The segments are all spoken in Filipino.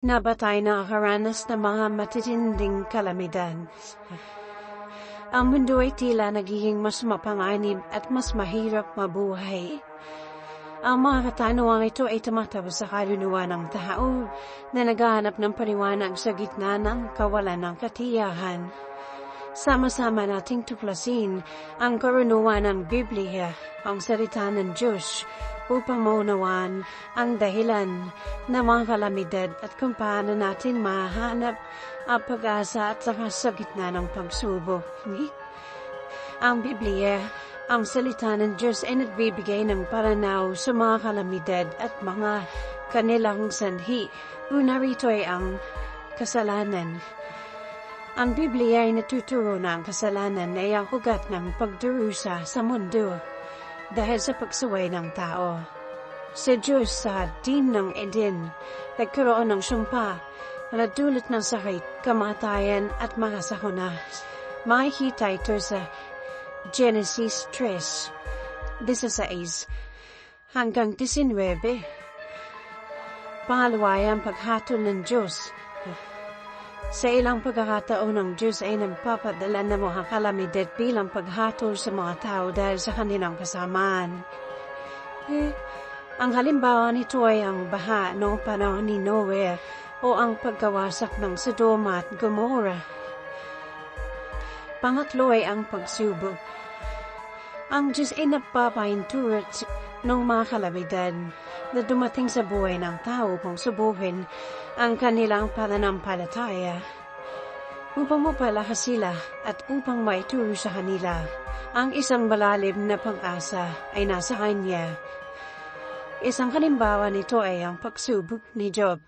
na ba tayo nakakaranas ng mga matitinding kalamidad? Ang mundo ay tila nagiging mas mapanganib at mas mahirap mabuhay. Ang mga katanungan ito ay tumatawag sa kaluluwa ng tao na naghahanap ng paliwanag sa gitna ng kawalan ng katiyahan. Sama-sama nating tuklasin ang karunungan ng Biblia, ang salita ng Diyos, upang maunawaan ang dahilan ng mga kalamidad at kung paano natin mahanap ang pag-asa at saka sa gitna ng pagsubok. Ang Biblia, ang salita ng Diyos ay nagbibigay ng paranaw sa mga kalamidad at mga kanilang sanhi. Una rito ay ang kasalanan. Ang Biblia ay natuturo na ang kasalanan ay ang ugat ng pagdurusa sa mundo dahil sa pagsuway ng tao. Sa Diyos sa Hardin ng Eden, nagkaroon ng sumpa na dulot ng sakit, kamatayan at mga sakuna. Makikita ito sa Genesis 3:16 hanggang 19. Pangalawa ay ang paghatol ng Diyos. Sa ilang pagkakataon ng Diyos ay nagpapadala ng mga kalamidad bilang paghatol sa mga tao dahil sa kanilang kasamaan. Ang halimbawa nito ay ang baha noong panahon ni Noe o ang pagkawasak ng Sodoma at Gomorrah. Pangatlo ay ang pagsubok. Ang Diyos ay nagpapahintulot ng mga kalamidad na dumating sa buhay ng tao upang subukin ang kanilang pananampalataya, upang mapalakas sila at upang maituro sa kanila ang isang malalim na pag-asa ay nasa Kanya. Isang halimbawa nito ay ang pagsubok ni Job.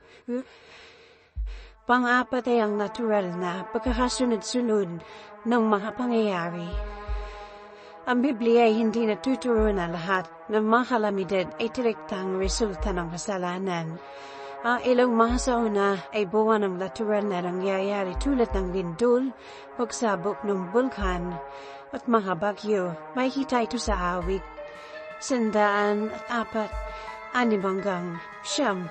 Pang-apat ay ang natural na pagkakasunod-sunod ng mga pangyayari. Ang Biblia ay hindi natuturo na lahat ng mga kalamidad ay direktang resulta ng kasalanan. Ang ilang mga sauna ay buwan ng natural na nangyayari tulad ng lindol, pagsabog ng bulkan, at mga bagyo. Makikita ito sa awit 104:6.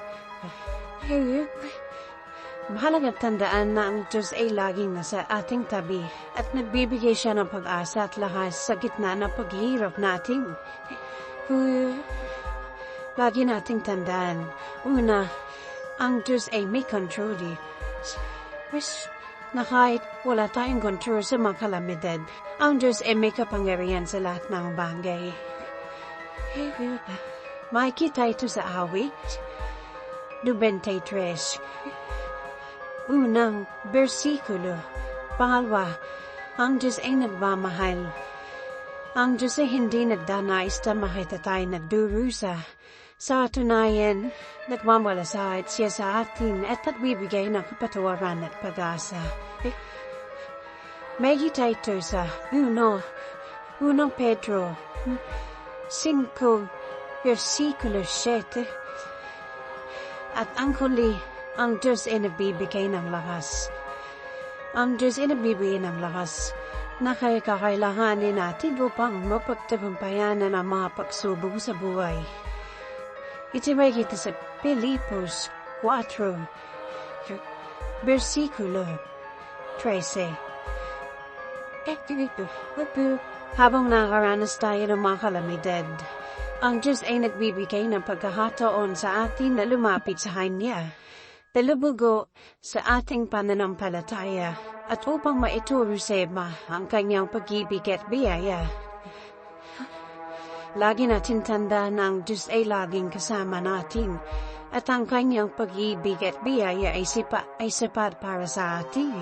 Mahalagang tandaan na ang Diyos ay laging nasa ating tabi at nagbibigay siya ng pag-asa at lakas sa gitna ng paghihirap natin. Lagi nating tandaan, una, ang Diyos ay may control. Na kahit wala tayong control sa mga kalamidad, ang Diyos ay may kapangyarihan sa lahat ng bagay. Makikita ito sa awit 93. Unang bersikulo. Pangalawa, ang Diyos ay nagmamahal. Ang Diyos ay hindi nagdanais na makita tayo nagdurusa. Sa katunayan, nagmamalasakit siya sa atin at nagbibigay ng kapatawaran at pag-asa. Makikita ito sa Unang Pedro 5:7. At ang huli, ang Diyos ay nagbibigay ng lakas. Ang Diyos ay nagbibigay ng lakas na kakailanganin natin upang mapagtagumpayan ang mga pagsubok sa buhay. Ito may kita sa Pilipos 4:13. Habang nakaranas tayo ng mga kalamidad, ang Diyos ay nagbibigay ng pagkakataon sa atin na lumapit sa Kanya, talabugo sa ating pananampalataya at upang maituro sa iba ang Kanyang pag-ibig at biyaya. Lagi natin tandaan na ang Diyos ay laging kasama natin at ang Kanyang pag-ibig at biyaya ay sapat para sa atin.